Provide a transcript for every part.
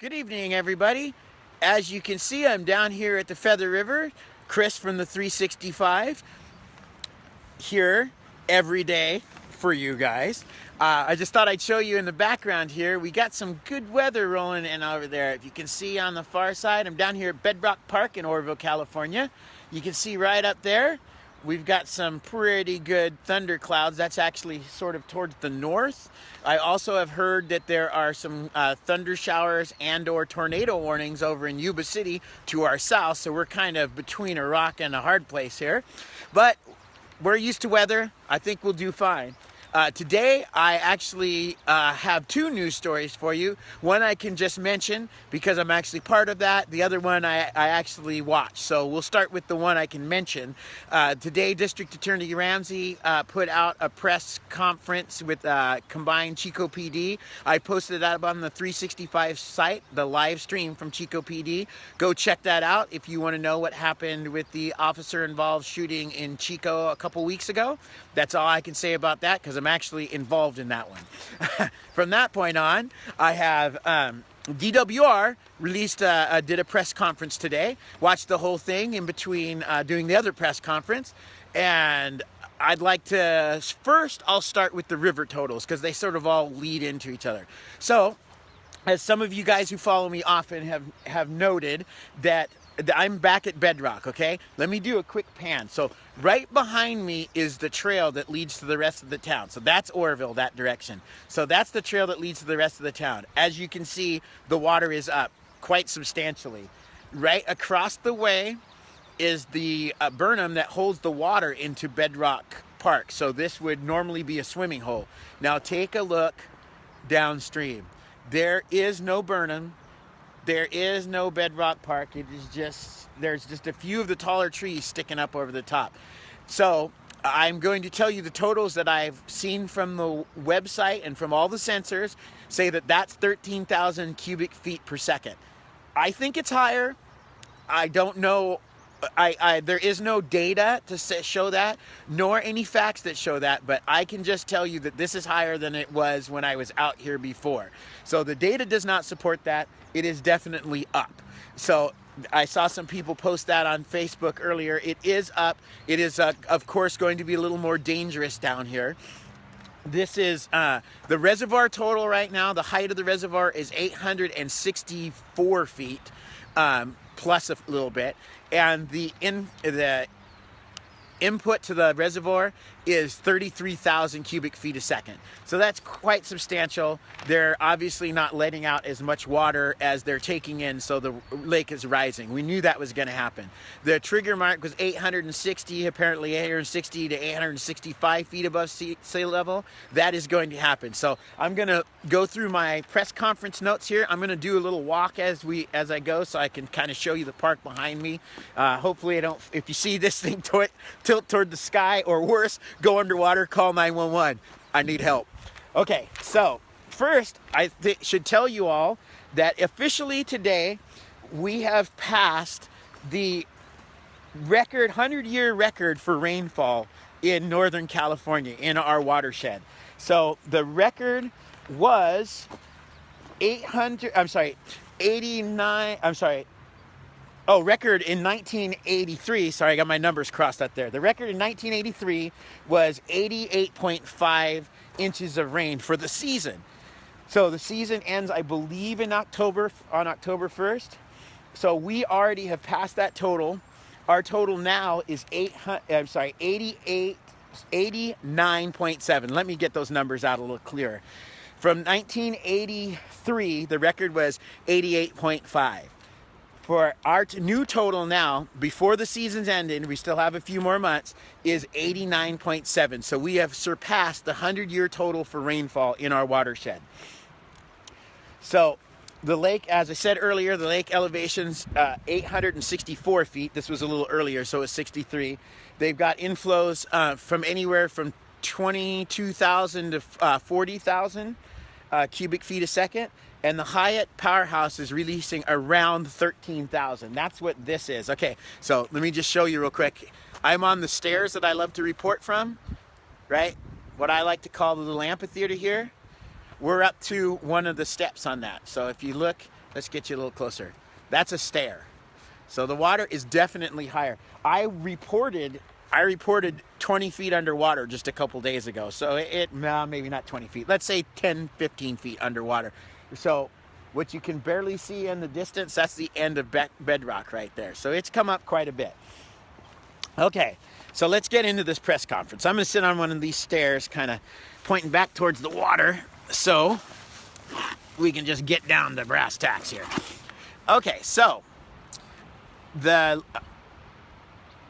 Good evening, everybody. As you can see, I'm down here at the Feather River. Chris from the 365 here every day for you guys. I just thought I'd show you in the background here. We got some good weather rolling in over there. If you can see on the far side, I'm down here at Bedrock Park in Oroville, California. You can see right up there, we've got some pretty good thunder clouds. That's actually sort of towards the north. I also have heard that there are some thunder showers and or tornado warnings over in Yuba City to our south. So we're kind of between a rock and a hard place here. But we're used to weather. I think we'll do fine. Today, I actually have two news stories for you. One I can just mention because I'm actually part of that. The other one I actually watch. So we'll start with the one I can mention. Today, District Attorney Ramsey put out a press conference with combined Chico PD. I posted that up on the 365 site, the live stream from Chico PD. Go check that out if you want to know what happened with the officer-involved shooting in Chico a couple weeks ago. That's all I can say about that because I'm actually involved in that one. From that point on, I have DWR released, did a press conference today. Watched the whole thing in between doing the other press conference. And I'd like to, first I'll start with the river totals because they sort of all lead into each other. So, as some of you guys who follow me often have noted that I'm back at Bedrock, okay? Let me do a quick pan. So right behind me is the trail that leads to the rest of the town. So that's Oroville, that direction. So that's the trail that leads to the rest of the town. As you can see, the water is up quite substantially. Right across the way is the Burnham that holds the water into Bedrock Park. So this would normally be a swimming hole. Now take a look downstream. There is no Burnham. There is no Bedrock Park. It is just, there's just a few of the taller trees sticking up over the top. So I'm going to tell you the totals that I've seen from the website and from all the sensors say that that's 13,000 cubic feet per second. I think it's higher. I don't know. There is no data to show that, nor any facts that show that, but I can just tell you that this is higher than it was when I was out here before. So the data does not support that. It is definitely up. So I saw some people post that on Facebook earlier. It is up. It is, of course, going to be a little more dangerous down here. This is the reservoir total right now. The height of the reservoir is 864 feet. Plus a little bit, and the input to the reservoir is 33,000 cubic feet a second. So that's quite substantial. They're obviously not letting out as much water as they're taking in, so the lake is rising. We knew that was going to happen. The trigger mark was 860, apparently 860 to 865 feet above sea level. That is going to happen. So I'm going to go through my press conference notes here. I'm going to do a little walk as I go so I can kind of show you the park behind me. Hopefully I don't, if you see this thing tilt toward the sky or worse, go underwater, call 911. I need help. Okay, so first I should tell you all that officially today we have passed the record, 100-year record for rainfall in Northern California in our watershed. So the record was record in 1983, sorry, I got my numbers crossed out there. The record in 1983 was 88.5 inches of rain for the season. So the season ends, I believe, in October, on October 1st. So we already have passed that total. Our total now is 89.7. Let me get those numbers out a little clearer. From 1983, the record was 88.5. For our new total now, before the season's ended, we still have a few more months, is 89.7. So we have surpassed the 100-year total for rainfall in our watershed. So the lake, as I said earlier, the lake elevation's 864 feet. This was a little earlier, so it's 63. They've got inflows from anywhere from 22,000 to 40,000 cubic feet a second. And the Hyatt powerhouse is releasing around 13,000. That's what this is. Okay, so let me just show you real quick. I'm on the stairs that I love to report from, right? What I like to call the little amphitheater here. We're up to one of the steps on that. So if you look Let's get you a little closer. That's a stair. So the water is definitely higher. I reported 20 feet underwater just a couple days ago. So maybe not 20 feet. Let's say 10, 15 feet underwater. So what you can barely see in the distance, that's the end of bedrock right there. So it's come up quite a bit. Okay, so let's get into this press conference. I'm going to sit on one of these stairs, kind of pointing back towards the water, so we can just get down to brass tacks here. Okay, so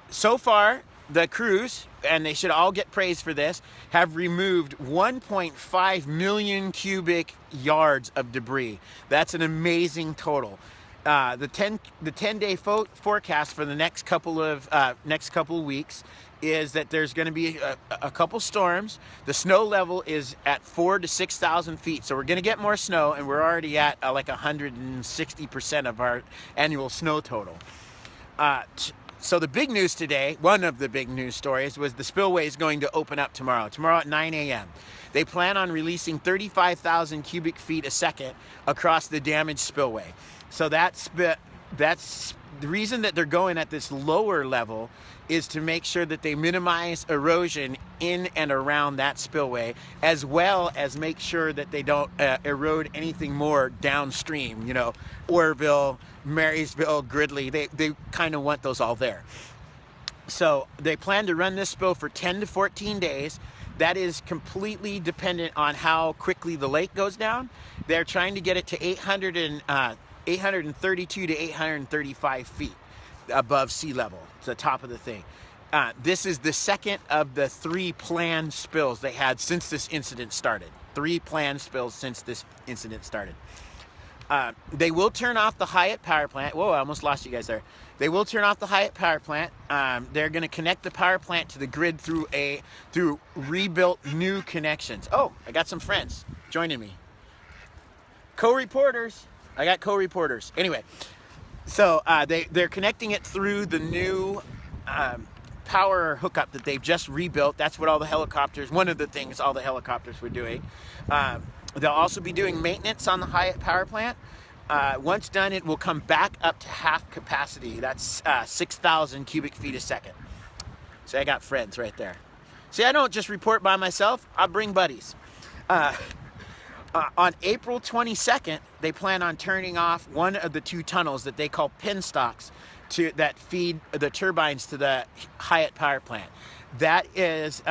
so far, the crews, and they should all get praise for this, have removed 1.5 million cubic yards of debris. That's an amazing total. The 10-day forecast for the next couple of weeks is that there's going to be a couple storms. The snow level is at 4,000 to 6,000 feet, so we're going to get more snow, and we're already at like 160% of our annual snow total. So the big news today, one of the big news stories, was the Spillway is going to open up tomorrow at 9 a.m. They plan on releasing 35,000 cubic feet a second across the damaged spillway. So that's the reason that they're going at this lower level, is to make sure that they minimize erosion in and around that spillway, as well as make sure that they don't erode anything more downstream. You know, Orville, Marysville, Gridley, they kind of want those all there. So they plan to run this spill for 10 to 14 days. That is completely dependent on how quickly the lake goes down. They're trying to get it to 832 to 835 feet above sea level, to the top of the thing. This is the second of the 3 planned spills they had since this incident started. 3 planned spills since this incident started. They will turn off the Hyatt power plant. Whoa, I almost lost you guys there. They will turn off the Hyatt power plant. They're going to connect the power plant to the grid through rebuilt new connections. Oh, I got some friends joining me. Co-reporters. I got co-reporters. Anyway, so they're connecting it through the new power hookup that they've just rebuilt. That's what all the helicopters, one of the things all the helicopters were doing. They'll also be doing maintenance on the Hyatt power plant. Once done, it will come back up to half capacity. That's 6,000 cubic feet a second. So I got friends right there. See, I don't just report by myself. I bring buddies. On April 22nd, they plan on turning off one of the 2 tunnels that they call penstocks that feed the turbines to the Hyatt power plant. That is,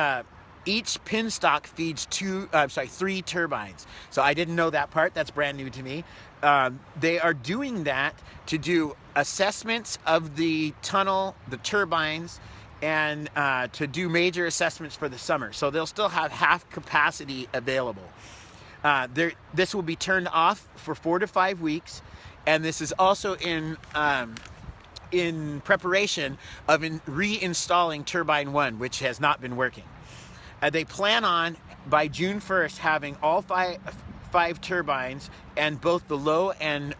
each penstock feeds 3 turbines. So I didn't know that part. That's brand new to me. They are doing that to do assessments of the tunnel, the turbines, and to do major assessments for the summer. So they'll still have half capacity available. This will be turned off for 4 to 5 weeks, and this is also in preparation of reinstalling turbine 1, which has not been working. They plan on by June 1st having all five turbines and both the low and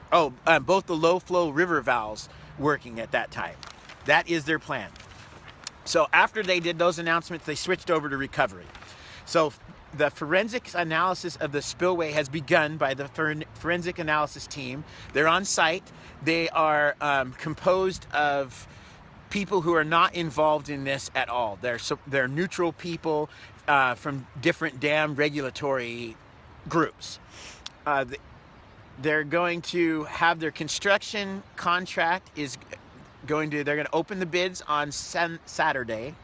both the low flow river valves working at that time. That is their plan. So after they did those announcements, they switched over to recovery. So the forensic analysis of the spillway has begun by the forensic analysis team. They're on site. They are composed of people who are not involved in this at all. They're neutral people from different dam regulatory groups. They're going to have their construction contract they're going to open the bids on Saturday.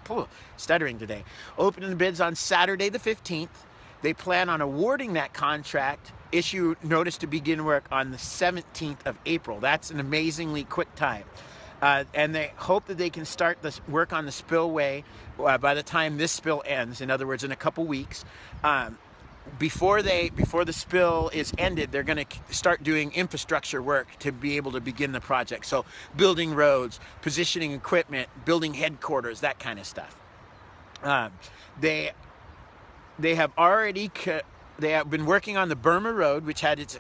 Stuttering today. Open the bids on Saturday the 15th. They plan on awarding that contract, issue notice to begin work on the 17th of April. That's an amazingly quick time. And they hope that they can start this work on the spillway by the time this spill ends. In other words, in a couple weeks. Before the spill is ended, they're going to start doing infrastructure work to be able to begin the project. So building roads, positioning equipment, building headquarters, that kind of stuff. They have been working on the Burma Road, which had its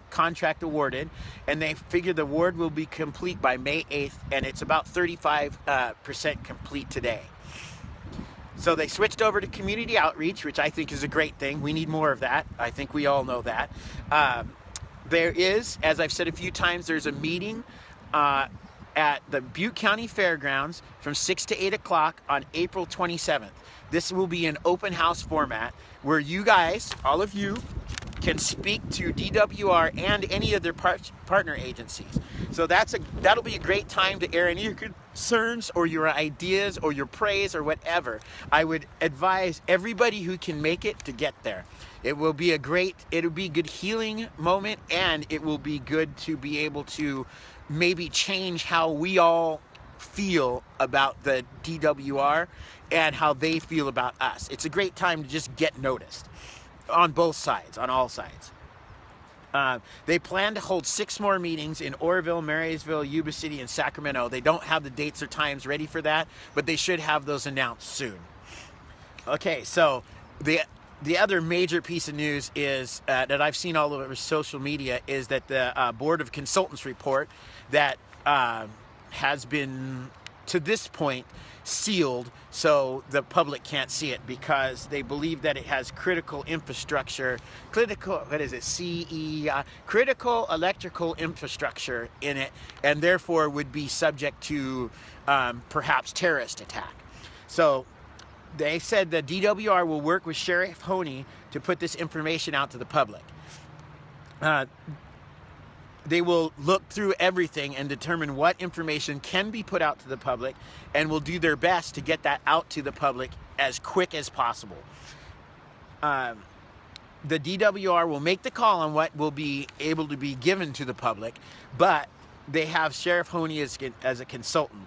contract awarded, and they figure the award will be complete by May 8th, and it's about 35% complete today. So they switched over to community outreach, which I think is a great thing. We need more of that. I think we all know that. there is, as I've said a few times, there's a meeting at the Butte County Fairgrounds from 6 to 8 o'clock on April 27th. This will be an open house format where you guys, all of you, can speak to DWR and any of their partner agencies. So that'll be a great time to air any of your concerns or your ideas or your praise or whatever. I would advise everybody who can make it to get there. It will be it'll be a good healing moment, and it will be good to be able to maybe change how we all feel about the DWR and how they feel about us. It's a great time to just get noticed on both sides, on all sides. They plan to hold 6 more meetings in Oroville, Marysville, Yuba City, and Sacramento. They don't have the dates or times ready for that, but they should have those announced soon. Okay, so the other major piece of news is that I've seen all over social media is that the Board of Consultants report that has been, to this point, sealed so the public can't see it because they believe that it has critical electrical infrastructure in it, and therefore would be subject to perhaps terrorist attack. So they said the DWR will work with Sheriff Honey to put this information out to the public. They will look through everything and determine what information can be put out to the public, and will do their best to get that out to the public as quick as possible. The DWR will make the call on what will be able to be given to the public, but they have Sheriff Honey as a consultant.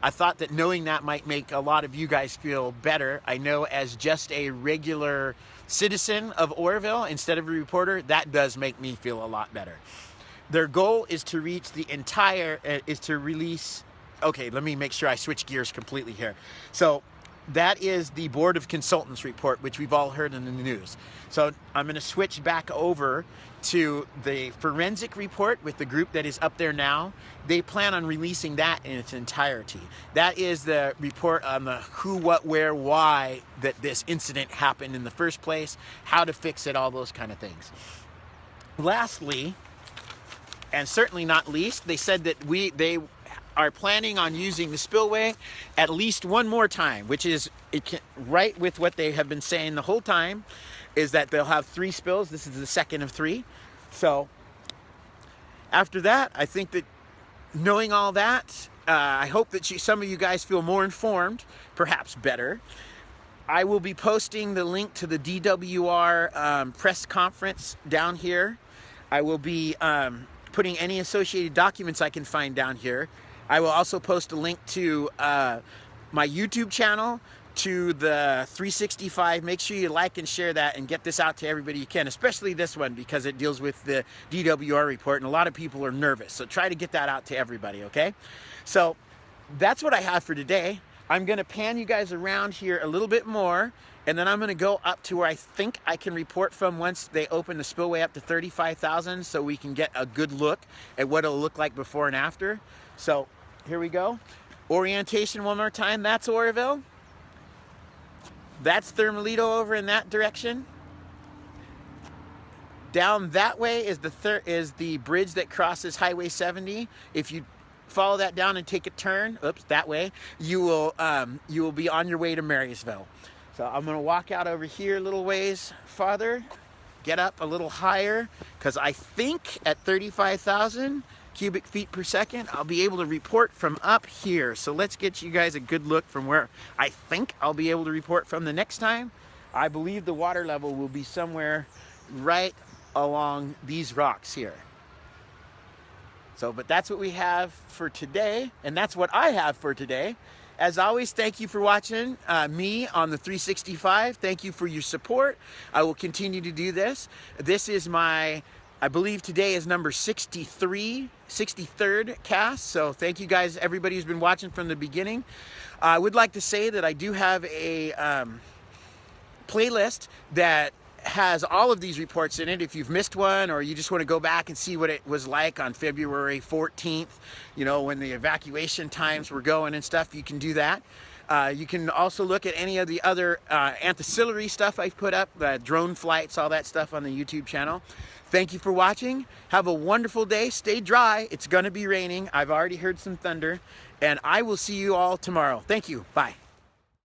I thought that knowing that might make a lot of you guys feel better. I know as just a regular citizen of Oroville instead of a reporter, that does make me feel a lot better. Their goal is to reach the entire, release, okay, let me make sure I switch gears completely here. So that is the Board of Consultants report, which we've all heard in the news. So I'm going to switch back over to the forensic report with the group that is up there now. They plan on releasing that in its entirety. That is the report on the who, what, where, why that this incident happened in the first place, how to fix it, all those kind of things. Lastly, and certainly not least, they said that they are planning on using the spillway at least one more time, which is right with what they have been saying the whole time, is that they'll have 3 spills. This is the second of 3. So after that, I think that knowing all that, I hope that some of you guys feel more informed, perhaps better. I will be posting the link to the DWR press conference down here. I will be putting any associated documents I can find down here. I will also post a link to my YouTube channel, to the 365. Make sure you like and share that and get this out to everybody you can, especially this one because it deals with the DWR report and a lot of people are nervous. So try to get that out to everybody, okay? So that's what I have for today. I'm gonna pan you guys around here a little bit more, and then I'm gonna go up to where I think I can report from once they open the spillway up to 35,000 so we can get a good look at what it'll look like before and after. So here we go. Orientation one more time. That's Oroville. That's Thermalito over in that direction. Down that way is the bridge that crosses Highway 70. If you follow that down and take a turn, that way, you will be on your way to Marysville. So I'm gonna walk out over here a little ways farther, get up a little higher, because I think at 35,000 cubic feet per second, I'll be able to report from up here. So let's get you guys a good look from where I think I'll be able to report from the next time. I believe the water level will be somewhere right along these rocks here. So, but that's what we have for today, and that's what I have for today. As always, thank you for watching me on the 365. Thank you for your support. I will continue to do this. This is my, I believe today is number 63rd cast. So thank you guys, everybody who's been watching from the beginning. I would like to say that I do have a playlist that has all of these reports in it. If you've missed one or you just want to go back and see what it was like on February 14th, you know, when the evacuation times were going and stuff, you can do that. You can also look at any of the other ancillary stuff I've put up, drone flights, all that stuff on the YouTube channel. Thank you for watching. Have a wonderful day. Stay dry. It's going to be raining. I've already heard some thunder. And I will see you all tomorrow. Thank you. Bye.